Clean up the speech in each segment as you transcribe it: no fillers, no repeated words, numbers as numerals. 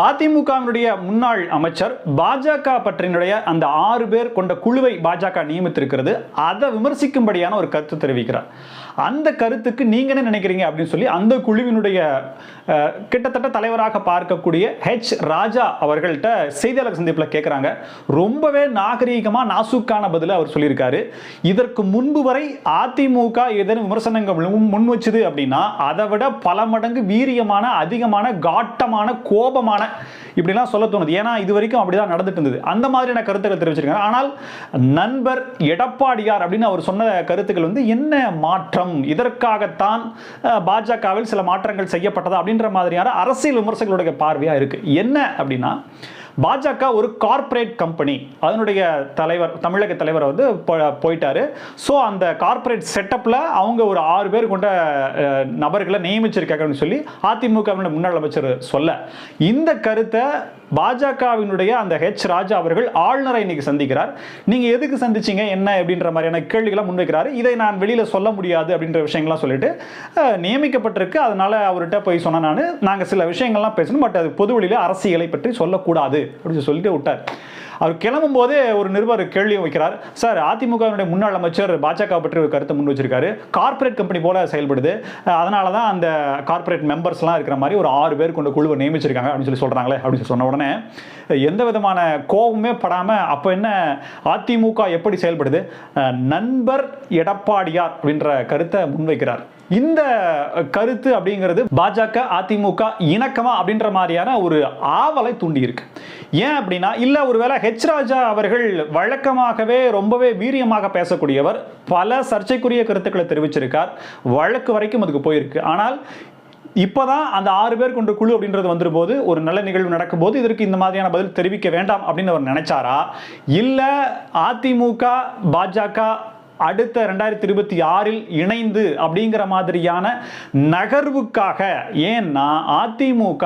அதிமுகவினுடைய முன்னாள் அமைச்சர் பாஜக பற்றினுடைய அந்த 6 பேர் கொண்ட குழுவை பாஜக நியமித்திருக்கிறது. அதை விமர்சிக்கும்படியான ஒரு கருத்து தெரிவிக்கிறார். அந்த கருத்துக்கு நீங்க என்ன நினைக்கிறீங்க அப்படின்னு சொல்லி அந்த குழுவினுடைய கிட்டத்தட்ட தலைவராக பார்க்கக்கூடிய ஹெச் ராஜா அவர்கள்ட்ட செய்தியாளர் சந்திப்பில் கேட்குறாங்க. ரொம்பவே நாகரீகமா நாசுக்கான பதில அவர் சொல்லியிருக்காரு. இதற்கு முன்பு வரை அதிமுக ஏதேனும் விமர்சனங்கள் முன் வச்சது அப்படின்னா அதை விட பல மடங்கு வீரியமான, அதிகமான, காட்டமான, கோபமான இப்படிலாம் சொல்ல தோணுது. ஏன்னா இது வரைக்கும் அப்படிதான் நடந்துட்டு இருந்தது. அந்த மாதிரியான கருத்துக்கள் தெரிவிச்சிருக்காங்க. ஆனால் நண்பர் எடப்பாடியார் அப்படின்னு அவர் சொன்ன கருத்துக்கள் என்ன மாற்றம், இதற்காகத்தான் பாஜகவில் சில மாற்றங்கள் செய்யப்பட்டதா அப்படின்ற மாதிரியான அரசியல் விமர்சகர்களுடைய பார்வையா இருக்கு. என்ன அப்படின்னா, பாஜக ஒரு கார்ப்பரேட் கம்பெனி, அதனுடைய தலைவர் தமிழக தலைவர் போயிட்டாரு. ஸோ அந்த கார்ப்பரேட் செட்டப்ல அவங்க ஒரு 6 பேர் கொண்ட நபர்களை நியமிச்சிருக்காங்கன்னு சொல்லி அதிமுகவினுடைய முன்னாள் அமைச்சர் சொல்ல, இந்த கருத்தை பாஜகவினுடைய அந்த ஹெச் ராஜா அவர்கள் ஆளுநரை இன்னைக்கு சந்திக்கிறார். நீங்க எதுக்கு சந்திச்சீங்க, என்ன அப்படின்ற மாதிரியான கேள்விகளை முன்வைக்கிறாரு. இதை நான் வெளியில சொல்ல முடியாது அப்படின்ற விஷயங்கள்லாம் சொல்லிட்டு நியமிக்கப்பட்டிருக்கு, அதனால அவர்கிட்ட போய் சொன்ன நாங்க சில விஷயங்கள்லாம் பேசணும், பட் அது பொது வெளியில அரசியலை பற்றி சொல்லக்கூடாது அப்படின்னு சொல்லிட்டு விட்டார். அவர் கிளம்பும் போது ஒரு நிருபர் கேள்வி வைக்கிறார். சார், அதிமுகவினுடைய முன்னாள் அமைச்சர் பாஜக பற்றி ஒரு கருத்தை முன் வச்சிருக்காரு, கார்ப்பரேட் கம்பெனி போல செயல்படுது, அதனால தான் அந்த கார்ப்பரேட் மெம்பர்ஸ்லாம் இருக்கிற மாதிரி ஒரு 6 பேர் கொண்ட குழுவை நியமிச்சிருக்காங்க அப்படின்னு சொல்லி சொல்றாங்களே அப்படின்னு சொன்ன உடனே எந்த விதமான கோபமே படாம, அப்போ என்ன அதிமுக எப்படி செயல்படுது, நண்பர் எடப்பாடியார் அப்படின்ற கருத்தை முன்வைக்கிறார். இந்த கருத்து அப்படிங்கிறது பாஜக அதிமுக இணக்கமா அப்படின்ற மாதிரியான ஒரு ஆவலை தூண்டி இருக்கு. ஏன் அப்படின்னா, இல்ல ஒருவேளை ஹெச் ராஜா அவர்கள் வழக்கமாகவே ரொம்பவே வீரியமாக பேசக்கூடியவர், பல சர்ச்சைக்குரிய கருத்துக்களை தெரிவிச்சிருக்கார், வழக்கு வரைக்கும் அதுக்கு போயிருக்கு. ஆனால் இப்பதான் அந்த 6 பேர் கொண்ட குழு அப்படின்றது வந்துடும் போது, ஒரு நல்ல நிகழ்வு நடக்கும் போது இதற்கு இந்த மாதிரியான பதில் தெரிவிக்க வேண்டாம் அப்படின்னு அவர் நினைச்சாரா, இல்ல அதிமுக பாஜக அடுத்த 2026 இணைந்து அப்படிங்கிற மாதிரியான நகர்வுக்காக? ஏன்னா அதிமுக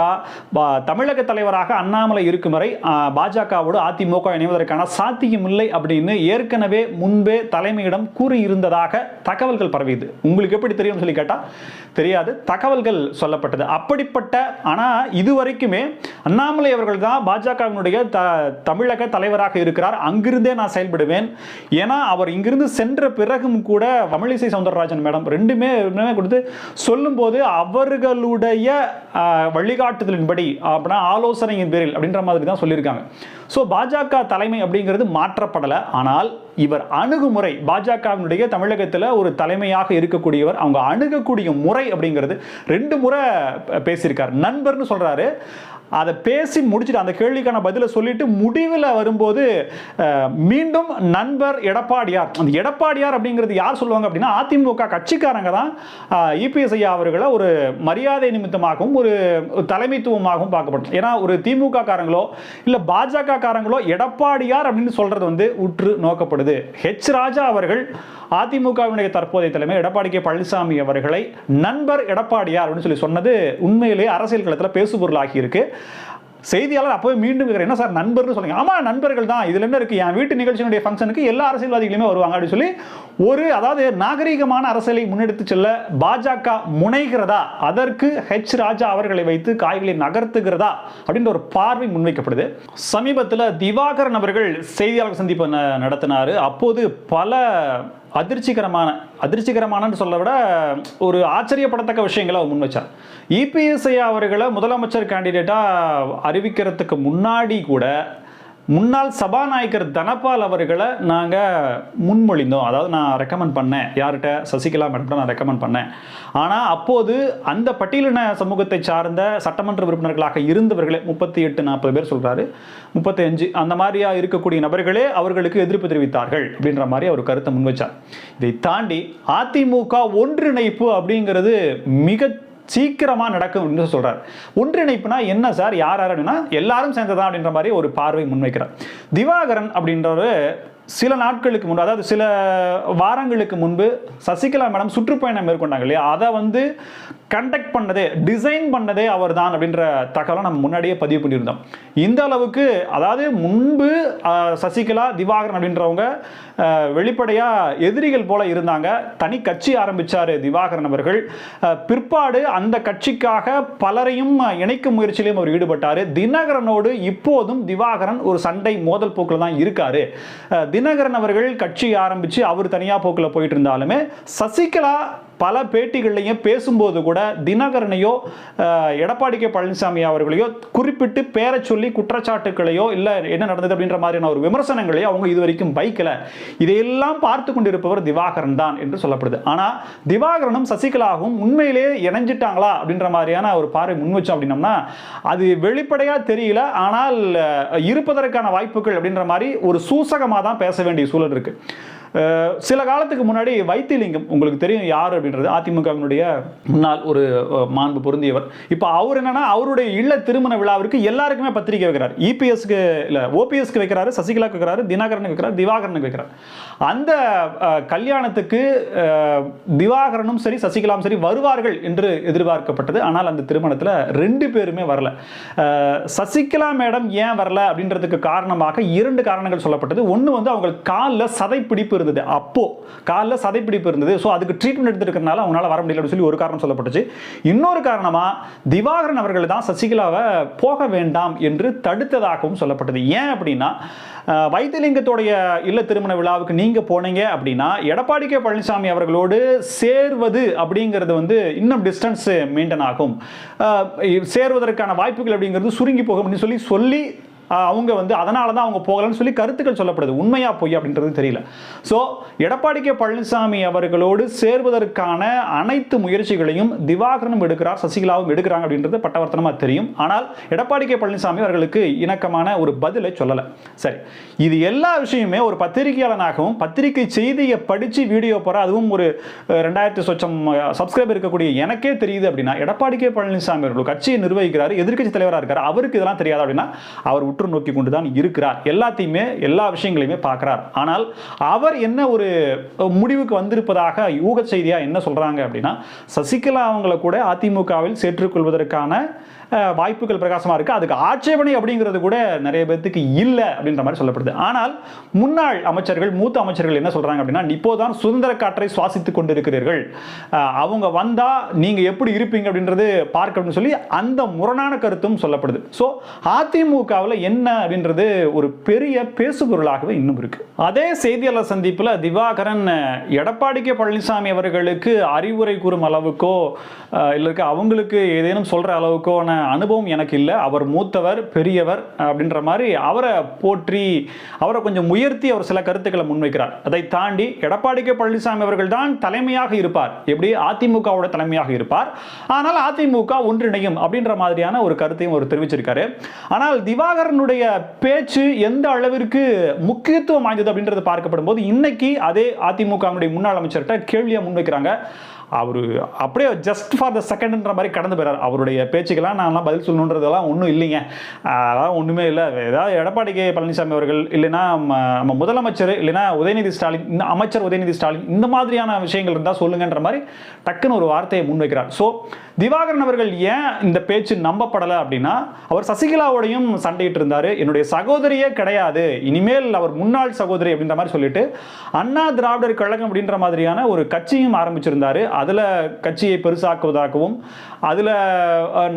தமிழக தலைவராக அண்ணாமலை இருக்கும் வரை பாஜகவோடு அதிமுக இணைவதற்கான சாத்தியம் இல்லை அப்படின்னு ஏற்கனவே முன்பே தலைமையிடம் கூறியிருந்ததாக தகவல்கள் பரவியது. உங்களுக்கு எப்படி தெரியும் சொல்லி கேட்டா தெரியாது, தகவல்கள் சொல்லப்பட்டது. அப்படிப்பட்ட ஆனா இதுவரைக்குமே அண்ணாமலை அவர்கள் தான் பாஜகவினுடைய தமிழக தலைவராக இருக்கிறார், அங்கிருந்தே நான் செயல்படுவேன். ஏன்னா அவர் இங்கிருந்து சென்ற பிறகும் கூட தமிழிசை சவுந்தரராஜன் மேடம் ரெண்டுமே கொடுத்து சொல்லும் போது அவர்களுடைய வழிகாட்டுதலின்படி அப்படின்னா ஆலோசனையின் பேரில் அப்படின்ற மாதிரி தான் சொல்லியிருக்காங்க. ஸோ பாஜக தலைமை அப்படிங்கிறது மாற்றப்படலை. ஆனால் இவர் அணுகுமுறை, பாஜகவினுடைய தமிழகத்தில் ஒரு தலைமையாக இருக்கக்கூடியவர், அவங்க அணுகக்கூடிய முறை அப்படிங்கிறது 2 முறை பேசியிருக்கார். நண்பர்னு சொல்றாரு, அதை பேசி முடிச்சுட்டு அந்த கேள்விக்கான பதிலை சொல்லிட்டு முடிவில் வரும்போது மீண்டும் நண்பர் எடப்பாடியார். அந்த எடப்பாடியார் அப்படிங்கிறது யார் சொல்லுவாங்க அப்படின்னா, அதிமுக கட்சிக்காரங்க தான் இபிஎஸ் ஐயா அவர்களை ஒரு மரியாதை நிமித்தமாகவும் ஒரு தலைமைத்துவமாகவும் பார்க்கப்படும். ஏன்னா ஒரு திமுக காரங்களோ இல்ல பாஜக காரங்களோ எடப்பாடியார் அப்படின்னு சொல்றது உற்று நோக்கப்படுது. ஹெச் ராஜா அவர்கள் அதிமுகவினுடைய தற்போதைய தலைமை எடப்பாடி கே பழனிசாமி அவர்களை நண்பர் எடப்பாடியார் அப்படின்னு சொல்லி சொன்னது உண்மையிலேயே அரசியல் களத்தில் பேசுபொருளாகி இருக்கு. செய்தியாளர் அப்பவே மீண்டும் என்ன சார் நண்பர்னு சொல்லுங்க? ஆமா, நண்பர்கள் தான். இதுல என்ன இருக்கு, என் வீட்டு நிகழ்ச்சியினுடைய ஃபங்க்ஷனுக்கு எல்லா அரசியல்வாதிகளுமே வருவாங்க அப்படின்னு சொல்லி அதாவது நாகரீகமான அரசியலை முன்னெடுத்து செல்ல பாஜக முனைகிறதா, அதற்கு ஹெச் ராஜா அவர்களை வைத்து காய்களை நகர்த்துகிறதா அப்படின்ற ஒரு பார்வை முன்வைக்கப்படுது. சமீபத்தில் திவாகரன் அவர்கள் செய்தியாளர் சந்திப்பு நடத்தினாரு. அப்போது பல அதிர்ச்சிகரமான சொல்ல விட ஒரு ஆச்சரியப்படத்தக்க விஷயங்களை முன் வச்சார். இபிஎஸ் ஐயா அவர்களை முதலமைச்சர் கேண்டிடேட்டா அறிவிக்கிறதுக்கு முன்னாடி கூட முன்னாள் சபாநாயகர் தனபால் அவர்களை நாங்கள் முன்மொழிந்தோம். அதாவது நான் ரெக்கமெண்ட் பண்ணேன், யார்கிட்ட, சசிகலா மேடம் நான் ரெக்கமெண்ட் பண்ணேன். ஆனால் அப்போது அந்த பட்டியலின சமூகத்தை சார்ந்த சட்டமன்ற உறுப்பினர்களாக இருந்தவர்களே 38-40 பேர் சொல்றாரு, 35 அந்த மாதிரியா இருக்கக்கூடிய நபர்களே அவர்களுக்கு எதிர்ப்பு தெரிவித்தார்கள் அப்படின்ற மாதிரி அவர் கருத்தை முன்வச்சார். இதை தாண்டி அதிமுக ஒன்றிணைப்பு அப்படிங்கிறது மிக சீக்கிரமா நடக்கும் அப்படின்னு சொல்றாரு. ஒன்றிணைப்புனா என்ன சார், யார் யாருன்னா எல்லாரும் சேர்ந்ததா அப்படின்ற மாதிரி ஒரு பார்வை முன்வைக்கிறார். திவாகரன் அப்படின்றவர் சில நாட்களுக்கு முன்பு, அதாவது சில வாரங்களுக்கு முன்பு சசிகலா மேடம் சுற்றுப்பயணம் மேற்கொண்டாங்க இல்லையா, அதை வந்து கண்டக்ட் பண்ணதே, டிசைன் பண்ணதே அவர் தான் அப்படின்ற தகவலை நம்ம முன்னாடியே பதிவு பண்ணியிருந்தோம். இந்த அளவுக்கு, அதாவது முன்பு சசிகலா திவாகரன் அப்படின்றவங்க வெளிப்படையாக எதிரிகள் போல இருந்தாங்க. தனி கட்சி ஆரம்பித்தார் திவாகரன் அவர்கள். பிற்பாடு அந்த கட்சிக்காக பலரையும் இணைக்கும் முயற்சியிலையும் அவர் ஈடுபட்டார். தினகரனோடு இப்போதும் திவாகரன் ஒரு சண்டை மோதல் போக்கில் தான் இருக்காரு. தினகரன் அவர்கள் கட்சி ஆரம்பித்து அவர் தனியாக போக்கில் போயிட்டு இருந்தாலுமே சசிகலா பல பேட்டிகள்லையும் பேசும்போது கூட தினகரனையோ எடப்பாடி கே பழனிசாமி அவர்களையோ குறிப்பிட்டு பேரை சொல்லி குற்றச்சாட்டுகளையோ இல்லை என்ன நடந்தது அப்படின்ற மாதிரியான ஒரு விமர்சனங்களையோ அவங்க இதுவரைக்கும் வைக்கல. இதையெல்லாம் பார்த்து கொண்டிருப்பவர் திவாகரன் தான் என்று சொல்லப்படுது. ஆனால் திவாகரனும் சசிகலாவும் உண்மையிலே இணைஞ்சிட்டாங்களா அப்படின்ற மாதிரியான ஒரு பார்வை முன்வச்சோம் அப்படின்னம்னா அது வெளிப்படையாக தெரியல. ஆனால் இருப்பதற்கான வாய்ப்புகள் அப்படின்ற மாதிரி ஒரு சூசகமாக தான் பேச வேண்டிய சூழல் இருக்கு. சில காலத்துக்கு முன்னாடி வைத்திலிங்கம், உங்களுக்கு தெரியும் யார் அப்படின்றது, அதிமுகவினுடைய முன்னாள் ஒரு மாண்பு பொருந்தியவர். இப்போ அவர் என்னன்னா அவருடைய இல்ல திருமண விழாவிற்கு எல்லாருக்குமே பத்திரிகை வைக்கிறார். இபிஎஸ்க்கு இல்லை ஓபிஎஸ்க்கு வைக்கிறாரு, சசிகலாக்கு வைக்கிறாரு, தினகரனுக்கு வைக்கிறார், திவாகரனுக்கு வைக்கிறார். அந்த கல்யாணத்துக்கு திவாகரனும் சரி சசிகலாவும் சரி வருவார்கள் என்று எதிர்பார்க்கப்பட்டது. ஆனால் அந்த திருமணத்தில் 2 பேருமே வரல. சசிகலா மேடம் ஏன் வரல அப்படின்றதுக்கு காரணமாக 2 காரணங்கள் சொல்லப்பட்டது. ஒன்று வந்து அவங்க காலில் சதைப்பிடிப்பு இருந்தது. அப்போ காலில் சதைப்பிடிப்பு இருந்தது. ஸோ அதுக்கு ட்ரீட்மெண்ட் எடுத்துருக்கனால அவங்களால வர முடியல சொல்லி ஒரு காரணம் சொல்லப்பட்டுச்சு. இன்னொரு காரணமா திவாகரன் அவர்கள் தான் சசிகலாவை போக வேண்டாம் என்று தடுத்ததாகவும் சொல்லப்பட்டது. ஏன் அப்படின்னா வைத்திலிங்கத்தோடைய இல்ல திருமண விழாவுக்கு நீங்க போனீங்க அப்படின்னா எடப்பாடி கே பழனிசாமி அவர்களோடு சேர்வது அப்படிங்கிறது வந்து இன்னும் டிஸ்டன்ஸ் மெயின்டைன் ஆகும், சேர்வதற்கான வாய்ப்புகள் அப்படிங்கிறது சுருங்கி போகும் அப்படின்னு சொல்லி அவங்க வந்து அதனால தான் அவங்க போகலன்னு சொல்லி கருத்துக்கள் சொல்லப்படுது. உண்மையா பொய் அப்படின்றது தெரியல. ஸோ எடப்பாடி கே பழனிசாமி அவர்களோடு சேர்வதற்கான அனைத்து முயற்சிகளையும் திவாகரனும் எடுக்கிறார், சசிகலாவும் எடுக்கிறாங்க அப்படின்றது பட்டவர்த்தனமாக தெரியும். ஆனால் எடப்பாடி கே பழனிசாமி அவர்களுக்கு இணக்கமான ஒரு பதிலை சொல்லலை. சரி, இது எல்லா விஷயமே ஒரு பத்திரிகையாளனாகவும் பத்திரிகை செய்தியை படித்து வீடியோ போகிற, அதுவும் ஒரு 2000 சொச்சம் சப்ஸ்கிரைபர் இருக்கக்கூடிய எனக்கே தெரியுது அப்படின்னா எடப்பாடி கே பழனிசாமி அவர்கள் கட்சியை நிர்வகிக்கிறார், எதிர்க்கட்சி தலைவராக இருக்கார், அவருக்கு இதெல்லாம் தெரியாது அப்படின்னா அவர் நோக்கி கொண்டுதான் இருக்கிறார். எல்லாத்தையுமே எல்லா விஷயங்களையுமே பார்க்கிறார். ஆனால் அவர் என்ன ஒரு முடிவுக்கு வந்திருப்பதாக யூக செய்தியா என்ன சொல்றாங்க அப்படின்னா சசிகலா அவங்களை கூட அதிமுகவில் சேர்த்துக்கொள்வதற்கான வாய்ப்புகள் பிரகாசமா இருக்கு. அதுக்கு ஆட்சேபனை அப்படிங்கிறது கூட நிறைய பேருக்கு இல்லை அப்படின்ற மாதிரி சொல்லப்படுது. ஆனால் முன்னாள் அமைச்சர்கள், மூத்த அமைச்சர்கள் என்ன சொல்றாங்க அப்படின்னா இப்போதான் சுதந்திர காற்றை சுவாசித்துக் கொண்டிருக்கிறீர்கள், அவங்க வந்தா நீங்க எப்படி இருப்பீங்க அப்படின்றது பார்க்கணும்னு சொல்லி அந்த முரணான கருத்தும் சொல்லப்படுது. ஸோ அதிமுகவில் என்ன அப்படின்றது ஒரு பெரிய பேசுபொருளாகவே இன்னும் இருக்கு. அதே செய்தியாளர் சந்திப்பில் திவாகரன் எடப்பாடி கே பழனிசாமி அவர்களுக்கு அறிவுரை கூறும் அளவுக்கோ இல்லை அவங்களுக்கு ஏதேனும் சொல்ற அளவுக்கோன அனுபவம் எனக்கு இல்லை, அவர் மூத்தவர் பெரியவர் அப்படின்ற மாதிரி அவரை போற்றி அவரை கொஞ்சம் உயர்த்தி அவர் சில கருத்துக்களை முன்வைக்கிறார். அதை தாண்டி எடப்பாடி கே பழனிசாமி அவர்கள் தான் தலைமையாக இருப்பார், எப்படி அதிமுகவோட தலைமையாக இருப்பார், ஆனால் அதிமுக ஒன்றிணையும் அப்படின்ற மாதிரியான ஒரு கருத்தையும் அவர் தெரிவிச்சிருக்காரு. ஆனால் திவாகரனுடைய பேச்சு எந்த அளவிற்கு முக்கியத்துவம் வாய்ந்தது அப்படின்றது பார்க்கப்படும் போது இன்னைக்கு அதே அதிமுக முன்னாள் அமைச்சர்கிட்ட கேள்வியை முன்வைக்கிறாங்க. அவர் அப்படியே ஜஸ்ட் ஃபார் த செகண்ட்ன்ற மாதிரி கடந்து போயிறார். அவருடைய பேச்சுக்கெல்லாம் நான் பதில் சொல்லணுன்றதெல்லாம் ஒன்றும் இல்லைங்க, அதெல்லாம் ஒன்றுமே இல்லை. ஏதாவது எடப்பாடி கே பழனிசாமி அவர்கள் இல்லைன்னா நம்ம முதலமைச்சர் இல்லைன்னா உதயநிதி ஸ்டாலின், இந்த அமைச்சர் உதயநிதி ஸ்டாலின் இந்த மாதிரியான விஷயங்கள் இருந்தால் சொல்லுங்கன்ற மாதிரி டக்குன்னு ஒரு வார்த்தையை முன்வைக்கிறார். ஸோ திவாகரன் அவர்கள் ஏன் இந்த பேச்சு நம்பப்படலை அப்படின்னா அவர் சசிகலாவோடையும் சண்டையிட்டு இருந்தார், என்னுடைய சகோதரியே கிடையாது, இனிமேல் அவர் முன்னாள் சகோதரி அப்படின்ற மாதிரி சொல்லிட்டு அண்ணா திராவிடர் கழகம் அப்படின்ற மாதிரியான ஒரு கட்சியும் ஆரம்பிச்சிருந்தாரு. அதில் கட்சியை பெருசாக்குவதாகவும் அதில்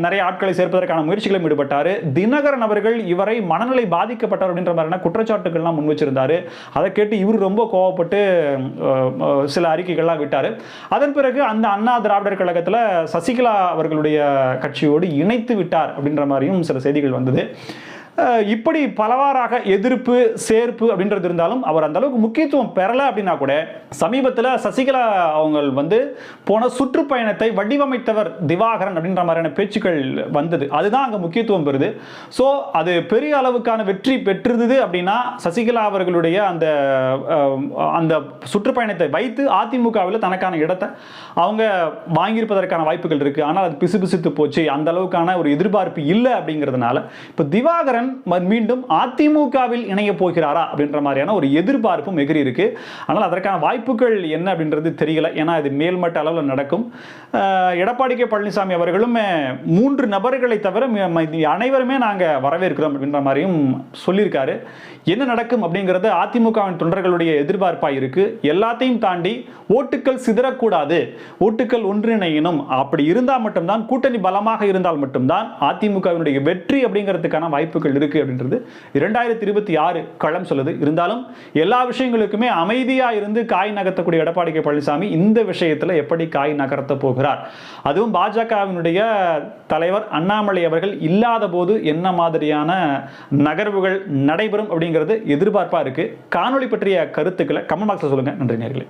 நிறைய ஆட்களை சேர்ப்பதற்கான முயற்சிகளும் ஈடுபட்டார். தினகரன் அவர்கள் இவரை மனநிலை பாதிக்கப்பட்டார் அப்படின்ற மாதிரியான குற்றச்சாட்டுகள்லாம் முன் வச்சிருந்தாரு. அதை கேட்டு இவர் ரொம்ப கோவப்பட்டு சில அறிக்கைகள்லாம் விட்டார். அதன் பிறகு அந்த அண்ணா திராவிடர் கழகத்தில் சசிகலா அவர்களுடைய கட்சியோடு இணைத்து விட்டார் அப்படின்ற மாதிரியும் சில செய்திகள் வந்தது. இப்படி பலவாறாக எதிர்ப்பு சேர்ப்பு அப்படின்றது இருந்தாலும் அவர் அந்த அளவுக்கு முக்கியத்துவம் பெறல அப்படின்னா கூட சமீபத்தில் சசிகலா அவங்க வந்து போன சுற்றுப்பயணத்தை வடிவமைத்தவர் திவாகரன் அப்படின்ற மாதிரியான பேச்சுக்கள் வந்தது. அதுதான் அங்கே முக்கியத்துவம் பெறுது. ஸோ அது பெரிய அளவுக்கான வெற்றி பெற்றிருந்தது அப்படின்னா சசிகலா அவர்களுடைய அந்த அந்த சுற்றுப்பயணத்தை வைத்து அதிமுகவில் தனக்கான இடத்தை அவங்க வாங்கியிருப்பதற்கான வாய்ப்புகள் இருக்கு. ஆனால் அது பிசுபிசுத்து போச்சு, அந்த அளவுக்கான ஒரு எதிர்பார்ப்பு இல்லை அப்படிங்கிறதுனால இப்போ திவாகரன் ஸ்டாலின் மீண்டும் அதிமுகவில் இணைய போகிறாரா அப்படின்ற மாதிரியான ஒரு எதிர்பார்ப்பும் எகிரி இருக்கு. ஆனால் அதற்கான வாய்ப்புகள் என்ன அப்படின்றது தெரியல. ஏன்னா இது மேல்மட்ட அளவில் நடக்கும். எடப்பாடி கே பழனிசாமி அவர்களும் 3 நபர்களை தவிர அனைவருமே நாங்கள் வரவேற்கிறோம் அப்படின்ற மாதிரியும் சொல்லியிருக்காரு. என்ன நடக்கும் அப்படிங்கிறது அதிமுகவின் தொண்டர்களுடைய எதிர்பார்ப்பாக இருக்கு. எல்லாத்தையும் தாண்டி ஓட்டுக்கள் சிதறக்கூடாது, ஓட்டுக்கள் ஒன்றிணையணும். அப்படி இருந்தால் மட்டும்தான், கூட்டணி பலமாக இருந்தால் மட்டும்தான் அதிமுகவினுடைய வெற்றி அப்படிங்கிறதுக்கான வாய்ப்புகள் இருக்கு அப்படின்றது 2026 களம் சொல்லுது. இருந்தாலும் எல்லா விஷயங்களுக்குமே அமைதியா இருந்து காய் நகர்த்தக்கூடிய எடப்பாடி கே பழனிசாமி இந்த விஷயத்தில் எப்படி காய் நகர்த்த போகிறார், அதுவும் பாஜகவினுடைய தலைவர் அண்ணாமலை அவர்கள் இல்லாத போது என்ன மாதிரியான நகர்வுகள் நடைபெறும் அப்படிங்கிறது எதிர்பார்ப்பா இருக்கு. காணொளி பற்றிய கருத்துக்களை கமெண்ட் பாக்ஸ்ல சொல்லுங்க. நன்றி நேயர்களே.